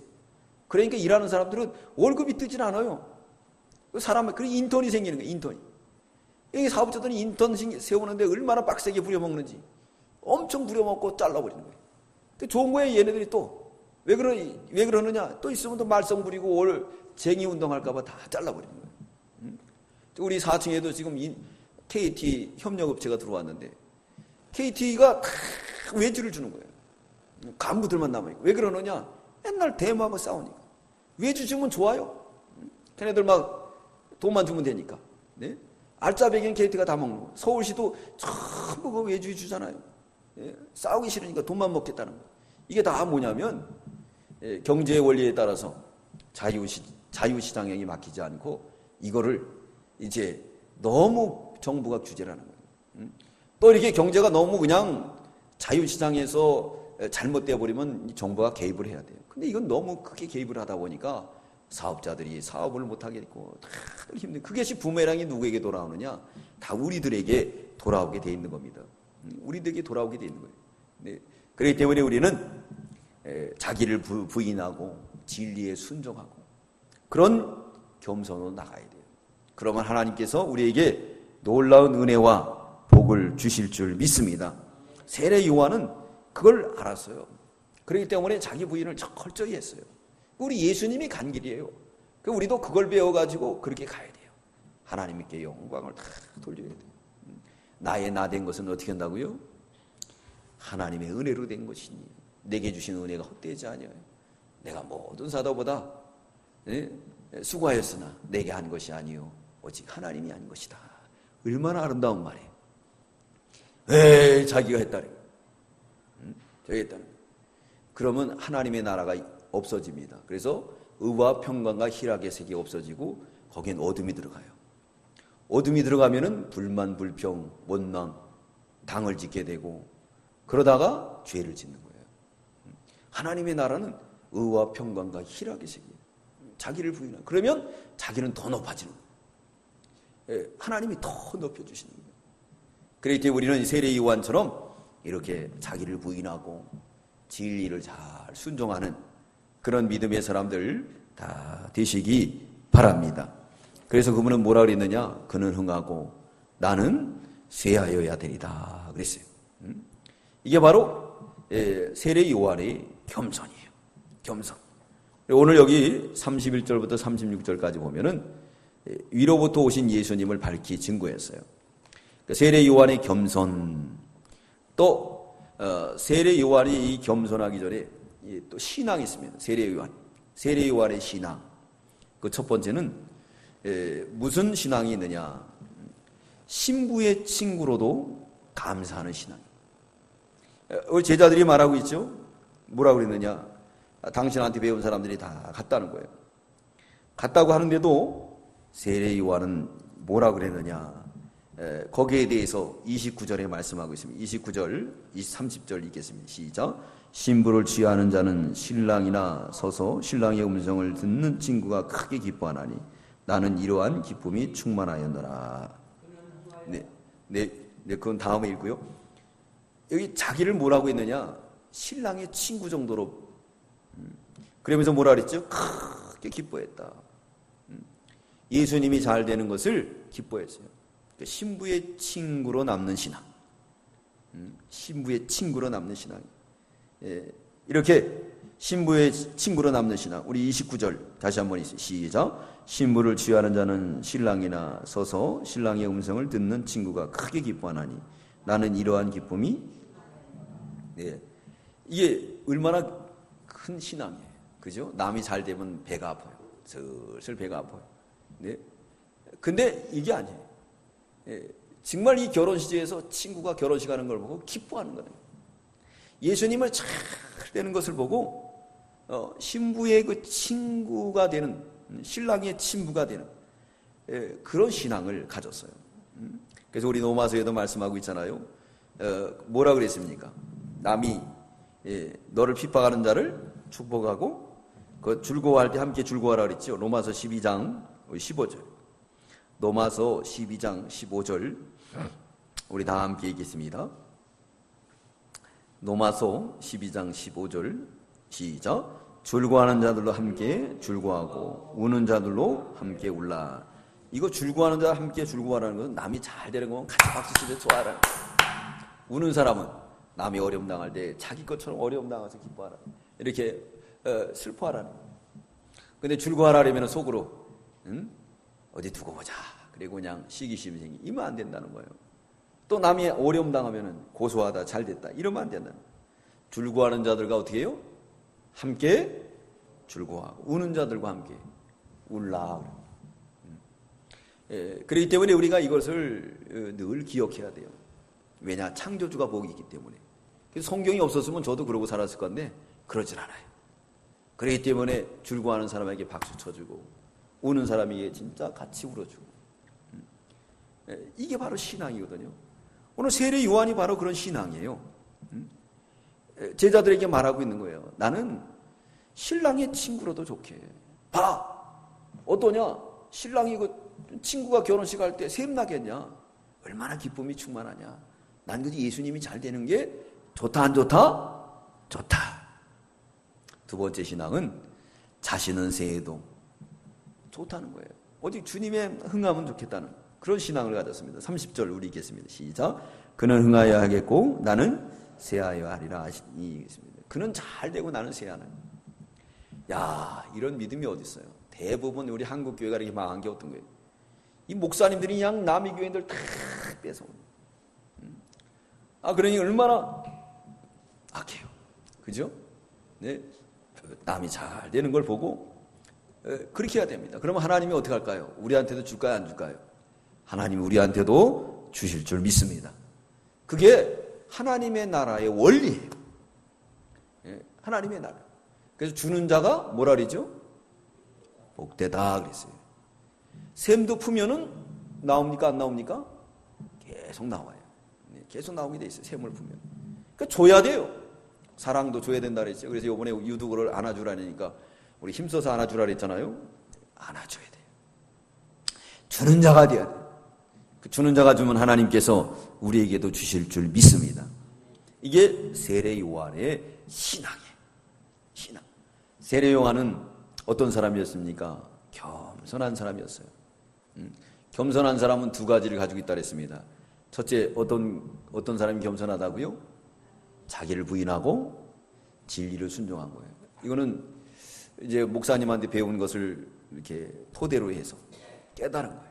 A: 그러니까 일하는 사람들은 월급이 뜨진 않아요. 그 인턴이 생기는 거예요. 인턴이. 이 사업자들이 인턴 세우는데 얼마나 빡세게 부려먹는지 엄청 부려먹고 잘라버리는 거예요. 근데 좋은 거예요. 얘네들이 또. 왜 그러느냐? 또 있으면 또 말썽 부리고 쟁의 운동할까봐 다 잘라버리는 거예요. 우리 4층에도 지금 KT 협력업체가 들어왔는데 KT가 다 외주를 주는 거예요. 간부들만 남아있고. 왜 그러느냐? 맨날 대모하고 싸우니까. 외주 주면 좋아요. 걔네들 막 돈만 주면 되니까. 네? 알짜배기는 KT가 다 먹는 거예요. 서울시도 전부 그 외주 주잖아요. 예? 싸우기 싫으니까 돈만 먹겠다는 거예요. 이게 다 뭐냐면 경제의 원리에 따라서 자유시장에 맡기지 않고 이거를 이제 너무 정부가 규제를 하는 거예요. 또 이렇게 경제가 너무 그냥 자유시장에서 잘못되어 버리면 정부가 개입을 해야 돼요. 근데 이건 너무 크게 개입을 하다 보니까 사업자들이 사업을 못하겠고 다들 힘든. 그것이 부메랑이 누구에게 돌아오느냐? 다 우리들에게 돌아오게 돼 있는 겁니다. 우리들에게 돌아오게 돼 있는 거예요. 네. 그렇기 때문에 우리는 자기를 부인하고 진리에 순종하고 그런 겸손으로 나가야 돼요. 그러면 하나님께서 우리에게 놀라운 은혜와 복을 주실 줄 믿습니다. 세례 요한은 그걸 알았어요. 그렇기 때문에 자기 부인을 철저히 했어요. 우리 예수님이 간 길이에요. 우리도 그걸 배워가지고 그렇게 가야 돼요. 하나님께 영광을 다 돌려야 돼요. 나의 나 된 것은 어떻게 한다고요? 하나님의 은혜로 된 것이니 내게 주신 은혜가 헛되지 아니하여 내가 모든 사도보다 수고하였으나 내게 한 것이 아니요 오직 하나님이 한 것이다. 얼마나 아름다운 말이에요. 왜 자기가 했다는 저기 했다는 그러면 하나님의 나라가 없어집니다. 그래서 의와 평강과 희락의 세계 없어지고 거기엔 어둠이 들어가요. 어둠이 들어가면은 불만, 불평, 원망, 당을 짓게 되고 그러다가 죄를 짓는 거예요. 하나님의 나라는 의와 평강과 희락의 세계. 자기를 부인하고 그러면 자기는 더 높아지는 거예요. 하나님이 더 높여주시는 거예요. 그렇기 때문에 우리는 세례 요한처럼 이렇게 자기를 부인하고 진리를 잘 순종하는 그런 믿음의 사람들 다 되시기 바랍니다. 그래서 그분은 뭐라 그랬느냐? 그는 흥하고 나는 쇠하여야 되리다 그랬어요. 이게 바로 세례 요한의 겸손이에요. 겸손. 오늘 여기 31절부터 36절까지 보면은 위로부터 오신 예수님을 밝히 증거했어요. 세례 요한의 겸손, 또 세례 요한이 이 겸손하기 전에 또 신앙이 있습니다. 세례 요한의 신앙. 그 첫 번째는 무슨 신앙이 있느냐? 신부의 친구로도 감사하는 신앙. 제자들이 말하고 있죠. 뭐라고 그랬느냐? 당신한테 배운 사람들이 다 갔다는 거예요. 갔다고 하는데도 세례 요한은 뭐라고 그랬느냐? 거기에 대해서 29절에 말씀하고 있습니다. 29절, 30절 읽겠습니다. 시작. 신부를 취하는 자는 신랑이나 서서 신랑의 음성을 듣는 친구가 크게 기뻐하나니 나는 이러한 기쁨이 충만하였노라. 네, 그건 다음에 읽고요. 여기 자기를 뭐라고 했느냐? 신랑의 친구 정도로. 그러면서 뭐라 그랬죠? 크게 기뻐했다. 예수님이 잘 되는 것을 기뻐했어요. 신부의 친구로 남는 신앙. 신부의 친구로 남는 신앙. 이렇게 신부의 친구로 남는 신앙. 우리 29절 다시 한번 시작. 신부를 취하는 자는 신랑이나 서서 신랑의 음성을 듣는 친구가 크게 기뻐하나니 나는 이러한 기쁨이 이게 얼마나 큰 신앙이에요. 그죠? 남이 잘 되면 배가 아파요. 슬슬 배가 아파요. 네. 근데 이게 아니에요. 정말 이 결혼식에서 친구가 결혼식 하는 걸 보고 기뻐하는 거예요. 예수님을 잘 되는 것을 보고 신부의 그 친구가 되는, 신랑의 친부가 되는 그런 신앙을 가졌어요. 그래서 우리 로마서에도 말씀하고 있잖아요. 뭐라 그랬습니까? 남이 너를 핍박하는 자를 축복하고 그 즐거워할 때 함께 즐거워하라 그랬죠. 로마서 12장 15절. 로마서 12장 15절. 우리 다 함께 읽겠습니다. 로마서 12장 15절 시작. 즐거워하는 자들로 함께 즐거워하고 우는 자들로 함께 울라. 이거 즐거워하는 자 함께 즐거워하라는 것은 남이 잘 되는 거면 같이 박수치며 좋아하라. 우는 사람은 남이 어려움 당할 때 자기 것처럼 어려움 당해서 기뻐하라. 이렇게 슬퍼하라는 거예요. 근데 즐거워하려면 속으로 어디 두고 보자. 그리고 그냥 시기심이 생기. 이러면 안 된다는 거예요. 또 남이 어려움 당하면 고소하다 잘 됐다 이러면 안 된다는 거예요. 즐거워하는 자들과 어떻게 해요? 함께 즐거워하고 우는 자들과 함께 울라. 그렇기 때문에 우리가 이것을 늘 기억해야 돼요. 왜냐? 창조주가 복이 있기 때문에. 성경이 없었으면 저도 그러고 살았을 건데 그러질 않아요. 그렇기 때문에 즐거워하는 사람에게 박수 쳐주고 우는 사람에게 진짜 같이 울어주고. 이게 바로 신앙이거든요. 오늘 세례 요한이 바로 그런 신앙이에요. 제자들에게 말하고 있는 거예요. 나는 신랑의 친구로도 좋게. 봐! 어떠냐? 신랑이 그 친구가 결혼식 할 때 샘나겠냐? 얼마나 기쁨이 충만하냐? 난 그저 예수님이 잘 되는 게 좋다 안 좋다? 좋다. 두 번째 신앙은 자신은 세해도 좋다는 거예요. 오직 주님의 흥하면 좋겠다는 그런 신앙을 가졌습니다. 30절 우리 읽겠습니다. 시작. 그는 흥하여야 하겠고 나는 세하여야 하리라 하시니. 그는 잘 되고 나는 세하는. 야, 이런 믿음이 어디 있어요? 대부분 우리 한국 교회가 이렇게 망한 게 어떤 거예요? 이 목사님들이 그냥 남의 교회들 다 뺏어오는. 그러니 얼마나 악해요. 그죠? 네. 남이 잘 되는 걸 보고 그렇게 해야 됩니다. 그러면 하나님이 어떻게 할까요? 우리한테도 줄까요? 안 줄까요? 하나님이 우리한테도 주실 줄 믿습니다. 그게 하나님의 나라의 원리예요. 하나님의 나라. 그래서 주는 자가 뭐라 그러죠? 복되다 그랬어요. 샘도 풀면은 나옵니까? 안 나옵니까? 계속 나와요. 계속 나오게 돼 있어요. 샘을 풀면. 그러니까 줘야 돼요. 사랑도 줘야 된다 그랬죠. 그래서 이번에 유두고를 안아주라니까 우리 힘써서 안아주라 그랬잖아요. 안아줘야 돼요. 주는 자가 돼야 돼요. 그 주는 자가 주면 하나님께서 우리에게도 주실 줄 믿습니다. 이게 세례 요한의 신앙이에요. 신앙. 세례 요한은 어떤 사람이었습니까? 겸손한 사람이었어요. 겸손한 사람은 두 가지를 가지고 있다 그랬습니다. 첫째, 어떤 사람이 겸손하다고요? 자기를 부인하고 진리를 순종한 거예요. 이거는 이제 목사님한테 배운 것을 이렇게 토대로 해서 깨달은 거예요.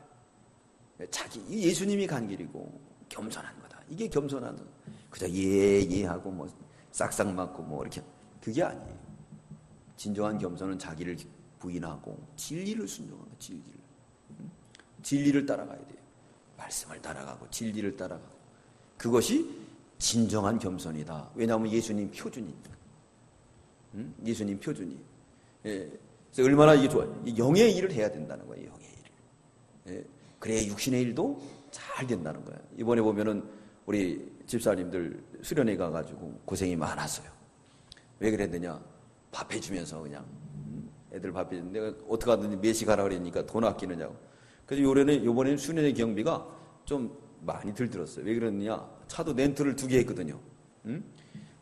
A: 예수님이 간 길이고 겸손한 거다. 이게 겸손한 거. 그저 예하고 뭐 싹싹 맞고 뭐 이렇게 그게 아니에요. 진정한 겸손은 자기를 부인하고 진리를 순종하는 진리를. 진리를 따라가야 돼요. 말씀을 따라가고 진리를 따라가고. 그것이 진정한 겸손이다. 왜냐하면 예수님 표준이니까. 예수님 표준이. 예. 그래서 얼마나 이게 좋아요. 영의 일을 해야 된다는 거예요. 영의 일을. 예. 그래야 육신의 일도 잘 된다는 거예요. 이번에 보면은 우리 집사님들 수련회 가가지고 고생이 많았어요. 왜 그랬느냐? 밥 해주면서 그냥 애들 밥 해주는데 내가 어떻게 하든지 몇시 가라 그러니까 돈 아끼느냐고. 그래서 요번에는 수련회 경비가 좀 많이 들었어요. 왜 그러느냐? 차도 렌트를 2개 했거든요.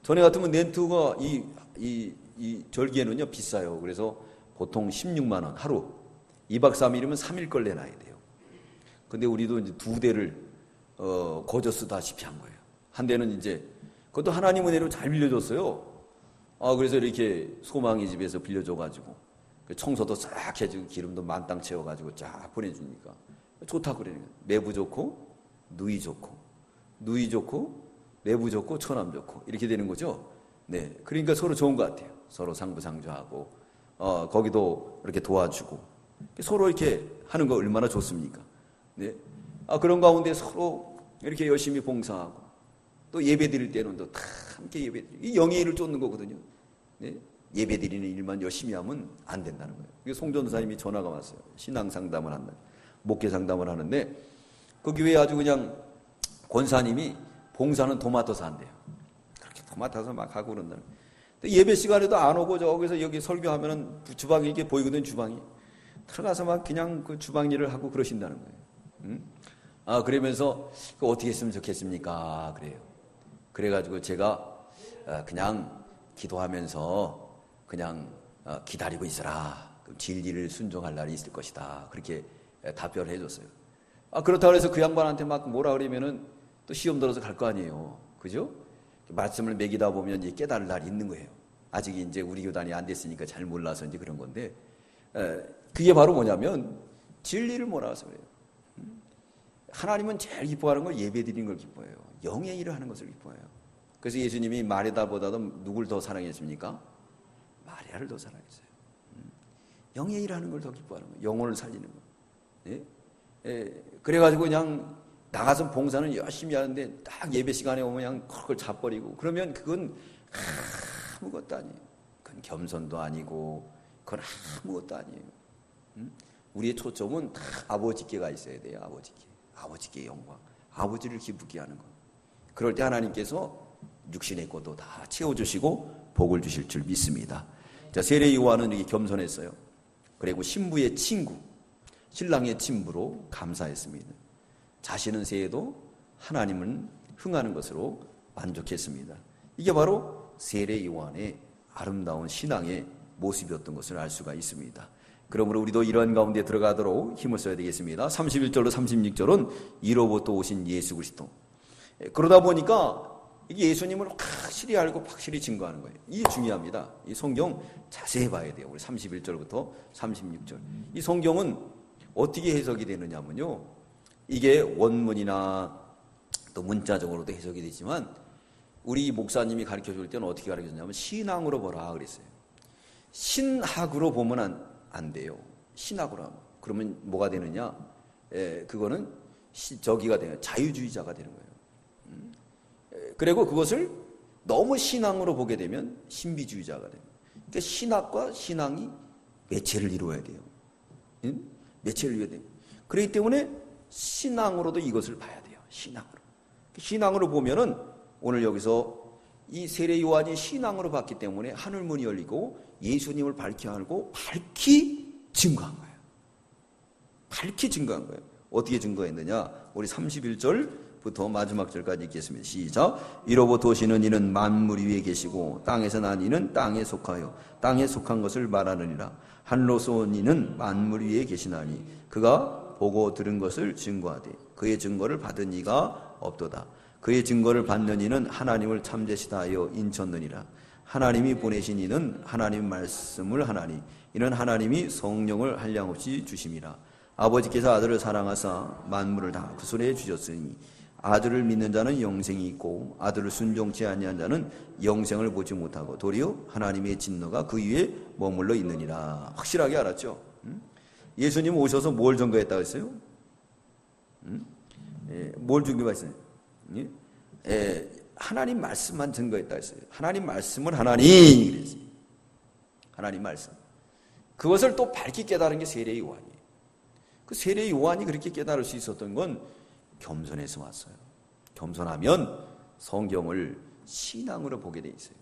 A: 전에 같으면 렌트가 이 절기에는요 비싸요. 그래서 보통 16만 원 하루. 2박 3일이면 3일 걸 내놔야 돼요. 근데 우리도 이제 2대를 거저 쓰다시피 한 거예요. 한 대는 이제 그것도 하나님 은혜로 잘 빌려줬어요. 그래서 이렇게 소망의 집에서 빌려줘가지고 청소도 싹 해주고 기름도 만땅 채워가지고 쫙 보내주니까 좋다고 그래요. 매부 좋고 누이 좋고 매부 좋고 처남 좋고 이렇게 되는 거죠. 네, 그러니까 서로 좋은 것 같아요. 서로 상부상조하고 거기도 이렇게 도와주고 서로 이렇게 하는 거 얼마나 좋습니까? 네, 그런 가운데 서로 이렇게 열심히 봉사하고 또 예배 드릴 때는 또 다 함께 예배 드리고, 이 영의 일을 쫓는 거거든요. 네? 예배 드리는 일만 열심히 하면 안 된다는 거예요. 이게 송전도사님이 전화가 왔어요. 신앙 상담을 한다. 목회 상담을 하는데 그 교회에 아주 그냥 권사님이 봉사는 도맡아 산대요. 그렇게 도맡아서 막 하고 그런다는 거예요. 예배 시간에도 안 오고 저기서 여기 설교하면은 주방이 이렇게 보이거든, 주방이. 들어가서 막 그냥 그 주방 일을 하고 그러신다는 거예요. 응? 그러면서 어떻게 했으면 좋겠습니까? 그래요. 그래가지고 제가 그냥 기도하면서 그냥 기다리고 있어라. 그럼 진리를 순종할 날이 있을 것이다. 그렇게 답변을 해줬어요. 그렇다고 해서 그 양반한테 막 뭐라 그러면은 또 시험 들어서 갈 거 아니에요. 그죠? 말씀을 매기다 보면 이제 깨달을 날이 있는 거예요. 아직 이제 우리 교단이 안 됐으니까 잘 몰라서 이제 그런 건데, 그게 바로 뭐냐면 진리를 몰아서 그래요. 하나님은 제일 기뻐하는 걸 예배 드리는 걸 기뻐해요. 영의 일을 하는 것을 기뻐해요. 그래서 예수님이 마리아보다도 누굴 더 사랑했습니까? 마리아를 더 사랑했어요. 영의 일을 하는 걸 더 기뻐하는 거예요. 영혼을 살리는 거. 예? 그래가지고 그냥 나가서 봉사는 열심히 하는데 딱 예배 시간에 오면 그냥 그걸 잡버리고, 그러면 그건 아무것도 아니에요. 그건 겸손도 아니고 그건 아무것도 아니에요. 우리의 초점은 다 아버지께가 있어야 돼요. 아버지께 영광, 아버지를 기쁘게 하는 것. 그럴 때 하나님께서 육신의 것도 다 채워주시고 복을 주실 줄 믿습니다. 자, 세례 요한은 이렇게 겸손했어요. 그리고 신부의 친구, 신랑의 친부로 감사했습니다. 자신은 새해도 하나님을 흥하는 것으로 만족했습니다. 이게 바로 세례 요한의 아름다운 신앙의 모습이었던 것을 알 수가 있습니다. 그러므로 우리도 이러한 가운데 들어가도록 힘을 써야 되겠습니다. 31절로 36절은 이로부터 오신 예수 그리스도. 그러다 보니까 이게 예수님을 확실히 알고 확실히 증거하는 거예요. 이게 중요합니다. 이 성경 자세히 봐야 돼요. 우리 31절부터 36절. 이 성경은 어떻게 해석이 되느냐면요, 이게 원문이나 또 문자적으로도 해석이 되지만 우리 목사님이 가르쳐 줄 때는 어떻게 가르쳐 줬냐면 신앙으로 보라 그랬어요. 신학으로 보면 안 돼요. 신학으로 하면. 그러면 뭐가 되느냐? 그거는 저기가 되는, 자유주의자가 되는 거예요. 그리고 그것을 너무 신앙으로 보게 되면 신비주의자가 돼요. 그러니까 신학과 신앙이 매체를 이루어야 돼요. 매체를 이루어야 돼요. 그렇기 때문에 신앙으로도 이것을 봐야 돼요. 신앙으로 보면은 오늘 여기서 이 세례 요한이 신앙으로 봤기 때문에 하늘문이 열리고 예수님을 밝히 알고 밝히 증거한 거예요. 밝히 증거한 거예요. 어떻게 증거했느냐? 우리 31절부터 마지막 절까지 읽겠습니다. 시작. 이로부터 오시는 이는 만물 위에 계시고 땅에서 난 이는 땅에 속하여 땅에 속한 것을 말하느니라. 하늘로서 온 이는 만물 위에 계시나니 그가 보고 들은 것을 증거하되 그의 증거를 받은 이가 없도다. 그의 증거를 받는 이는 하나님을 참되시다 하여 인쳤느니라. 하나님이 보내신 이는 하나님 말씀을 하나니 이는 하나님이 성령을 한량없이 주심이라. 아버지께서 아들을 사랑하사 만물을 다 그 손에 주셨으니 아들을 믿는 자는 영생이 있고 아들을 순종치 아니한 자는 영생을 보지 못하고 도리어 하나님의 진노가 그 위에 머물러 있느니라. 확실하게 알았죠? 예수님 오셔서 뭘 증거했다고 했어요? 뭘 증거했어요? 하나님 말씀만 증거했다고 했어요. 하나님 말씀을 하나님 그랬어요. 하나님 말씀. 그것을 또 밝히 깨달은 게 세례 요한이에요. 그 세례 요한이 그렇게 깨달을 수 있었던 건 겸손해서 왔어요. 겸손하면 성경을 신앙으로 보게 돼 있어요.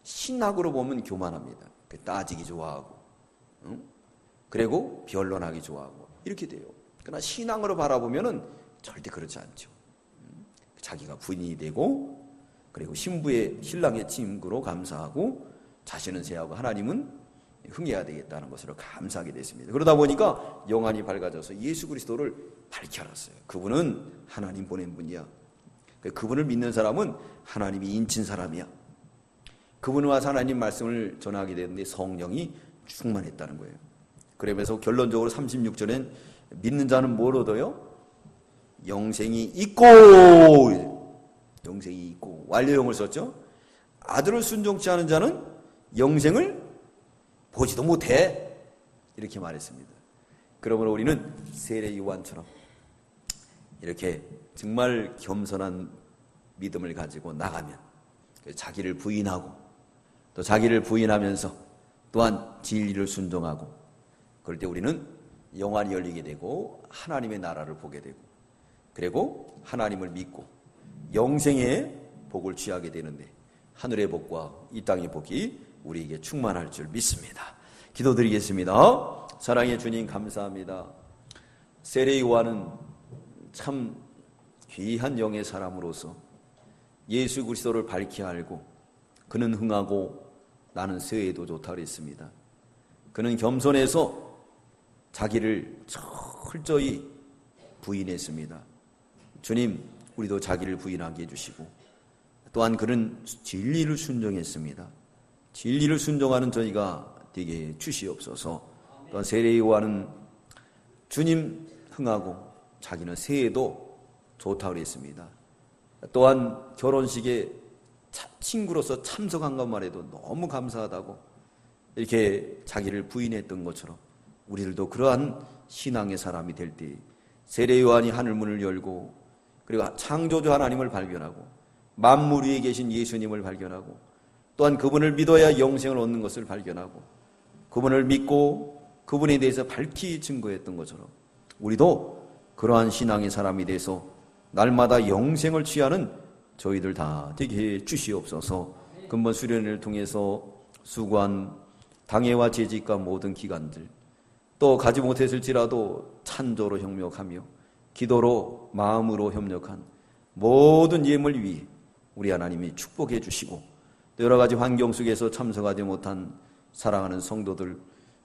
A: 신학으로 보면 교만합니다. 따지기 좋아하고, 그리고 변론하기 좋아하고 이렇게 돼요. 그러나 신앙으로 바라보면은 절대 그렇지 않죠. 자기가 부인이 되고 그리고 신랑의 친구로 감사하고 자신은 세하고 하나님은 흥해야 되겠다는 것으로 감사하게 됐습니다. 그러다 보니까 영안이 밝아져서 예수 그리스도를 밝히 알았어요. 그분은 하나님 보낸 분이야. 그분을 믿는 사람은 하나님이 인친 사람이야. 그분을 와서 하나님 말씀을 전하게 되는데 성령이 충만했다는 거예요. 그러면서 결론적으로 36절엔 믿는 자는 뭘 얻어요? 영생이 있고, 영생이 있고, 완료형을 썼죠. 아들을 순종치 않은 자는 영생을 보지도 못해. 이렇게 말했습니다. 그러므로 우리는 세례 요한처럼 이렇게 정말 겸손한 믿음을 가지고 나가면 자기를 부인하고 또 자기를 부인하면서 또한 진리를 순종하고 그럴 때 우리는 영안이 열리게 되고 하나님의 나라를 보게 되고 그리고 하나님을 믿고 영생의 복을 취하게 되는데 하늘의 복과 이 땅의 복이 우리에게 충만할 줄 믿습니다. 기도드리겠습니다. 사랑의 주님 감사합니다. 세례 요한은 참 귀한 영의 사람으로서 예수 그리스도를 밝히 알고 그는 흥하고 나는 세에도 좋다 그랬습니다. 그는 겸손해서 자기를 철저히 부인했습니다. 주님, 우리도 자기를 부인하게 해주시고 또한 그는 진리를 순종했습니다. 진리를 순종하는 저희가 되게 주시옵소서. 또한 세례 요한은 주님 흥하고 자기는 세에도 좋다고 그랬습니다. 또한 결혼식에 친구로서 참석한 것만 해도 너무 감사하다고 이렇게 자기를 부인했던 것처럼 우리들도 그러한 신앙의 사람이 될 때 세례 요한이 하늘문을 열고 그리고 창조주 하나님을 발견하고 만물 위에 계신 예수님을 발견하고 또한 그분을 믿어야 영생을 얻는 것을 발견하고 그분을 믿고 그분에 대해서 밝히 증거했던 것처럼 우리도 그러한 신앙의 사람이 돼서 날마다 영생을 취하는 저희들 다 되게 해 주시옵소서. 근본 수련회를 통해서 수고한 당회와 재직과 모든 기관들 또 가지 못했을지라도 찬조로 협력하며 기도로 마음으로 협력한 모든 예물 위에 우리 하나님이 축복해 주시고 또 여러 가지 환경 속에서 참석하지 못한 사랑하는 성도들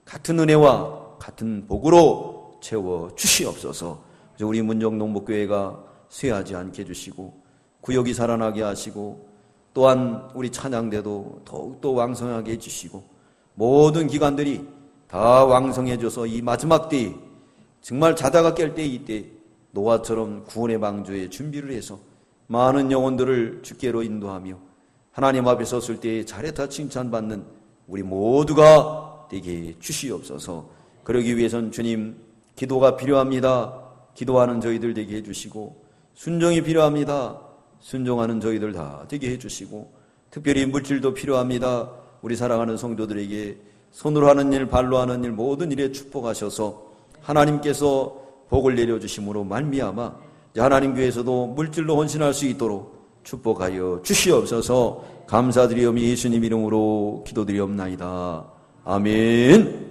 A: 같은 은혜와 같은 복으로 채워 주시옵소서. 우리 문정농복교회가 쇠하지 않게 해주시고 구역이 살아나게 하시고 또한 우리 찬양대도 더욱더 왕성하게 해주시고 모든 기관들이 다 왕성해져서 이 마지막 때에 정말 자다가 깰 때 이때 노아처럼 구원의 방주에 준비를 해서 많은 영혼들을 주께로 인도하며 하나님 앞에 섰을 때에 잘했다 칭찬받는 우리 모두가 되게 주시옵소서. 그러기 위해선 주님 기도가 필요합니다. 기도하는 저희들 되게 해주시고 순종이 필요합니다. 순종하는 저희들 다 되게 해주시고 특별히 물질도 필요합니다. 우리 사랑하는 성도들에게 손으로 하는 일 발로 하는 일 모든 일에 축복하셔서 하나님께서 복을 내려주심으로 말미암아 하나님 교회에서도 물질로 헌신할 수 있도록 축복하여 주시옵소서. 감사드리오며 예수님 이름으로 기도드리옵나이다. 아멘.